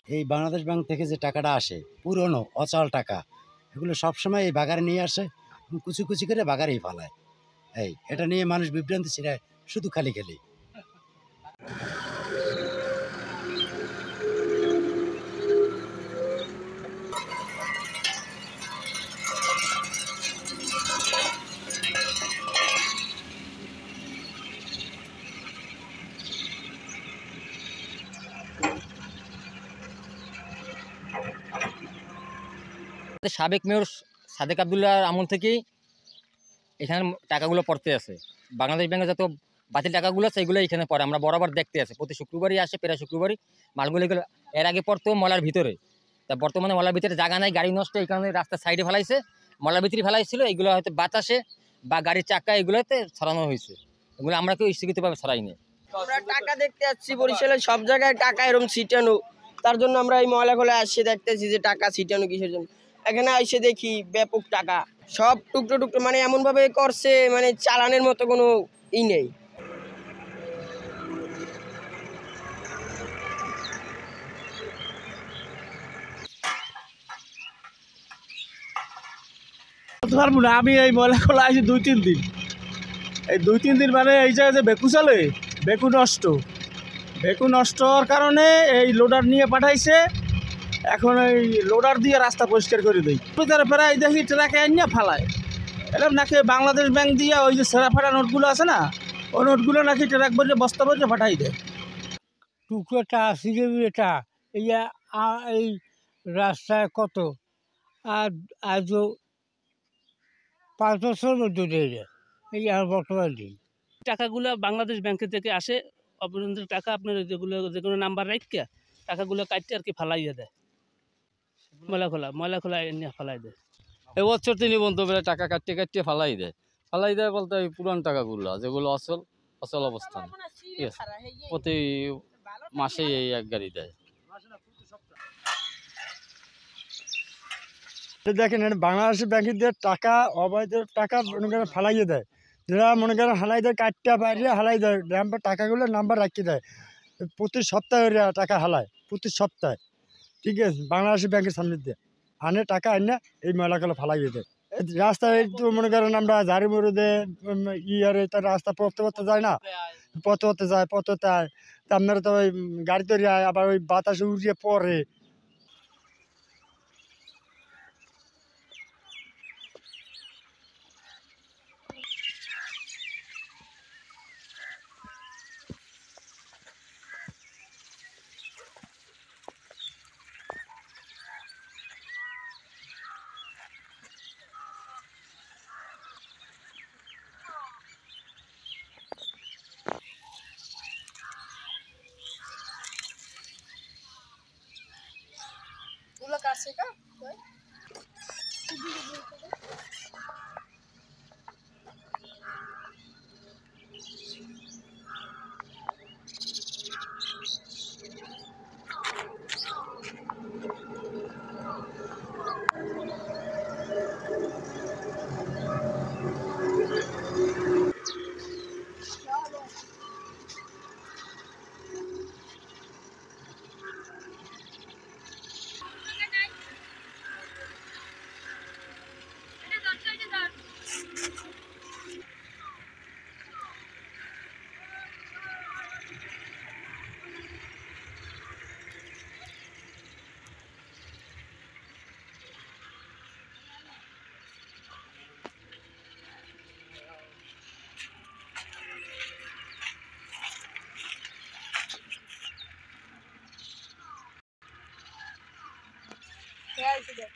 এই বাংলাদেশ ব্যাংক থেকে যে টাকাটা আসে পুরনো অচল টাকা, এগুলো সবসময় এই বাগারে নিয়ে আসে, কুচি কুচি করে বাগারেই ফালায়। এটা নিয়ে মানুষ বিভ্রান্তি ছিড়ায় শুধু খালি খালি। সাবেক মেয়র সাদেক আবদুল্লাহর আমল থেকেই এখানে টাকাগুলো পড়তে আছে। বাংলাদেশ ব্যাংকে যত বাতিল টাকাগুলো আছে এগুলো এখানে পড়ে, আমরা বরাবর দেখতে আছে, প্রতি শুক্রবারই আসে, প্রায় শুক্রবারই মালগুলো এগুলো। এর আগে পড়তো মলার ভিতরে, তা বর্তমানে মলার ভিতরে জায়গা নাই, গাড়ি নষ্ট, এই কারণে রাস্তার সাইডে ফেলাইছে, মলার ভিতরে ফেলাইছিল। এগুলো হয়তো বাতাসে বা গাড়ির চাকা এগুলোতে ছড়ানো হয়েছে, এগুলো আমরা কেউ স্থগিতভাবে ছড়াইনি। আমরা টাকা দেখতে যাচ্ছি বরিশালে, সব জায়গায় টাকা এরকম ছিটানো, তার জন্য আমরা এই ময়লা খোলা আসছে দেখতেছি যে টাকা ছিটানো কিসের জন্য। এখানে এসে দেখি ব্যাপক টাকা, সব টুকরো টুকরো, মানে এমন ভাবে করছে মানে চালানের মতো কোনো ই নেই। পারবো না, আমি এই ময়লা খোলা আছি 2-3 দিন। এই 2-3 দিন মানে এই জায়গায় যে বেকু চলে, বেকু নষ্ট হওয়ার কারণে এই লোডার নিয়ে পাঠাইছে। এখন এই লোডার দিয়ে রাস্তা পরিষ্কার করে দেয়, প্রায় দেখি ট্রাকে নিয়ে ফালায়। এরকম নাকি বাংলাদেশ ব্যাংক দিয়ে ওই যে সেরা ফাটা নোটগুলো আছে না, ওই নোটগুলো নাকি ট্রাক ভরে বস্তা ভরে পাঠাই দেয়। টুকরোটা সিগেটা এই রাস্তায় কত, আর আজও 5 বছর মধ্যে এই আর বর্তমান দিন টাকাগুলো বাংলাদেশ ব্যাংকের থেকে আসে, অপরাধের টাকা আপনার যেগুলো যে কোনো নাম্বার রাখতে টাকাগুলো কাটতে আর কি ফালাইয়া দেয়, ময়লা খোলা এনে ফালাই দেয়। এবছর তিনি বলতে পারে টাকা কাটতে ফালাই দেয় বলতে ওই পুরান টাকাগুলো যেগুলো অচল অবস্থান, ঠিক আছে, প্রতি মাসেই এই এক গাড়ি দেয়। দেখেন বাংলাদেশ ব্যাংকের টাকা অবৈধ টাকা মনে করেন ফালাইয়ে দেয়, যারা মনে করেন হালাই দেয়, কাটটা বাইরে হালাই দেয়, টাকাগুলো নাম্বার রাখিয়ে দেয়। প্রতি সপ্তাহে টাকা হালায়, প্রতি সপ্তাহে, ঠিক আছে, বাংলাদেশ ব্যাংকের সামনে দিয়ে আনে টাকা আনে এই ময়লাগুলো ফালাইয়ে দেয়। রাস্তায় তো মনে করেন আমরা ঝাড়ি মরে দেয় আর তার রাস্তা পথে যায় না, পথে যায় আপনারা তো ওই গাড়িতে আবার ওই বাতাসে উড়িয়ে পড়ে। Yeah,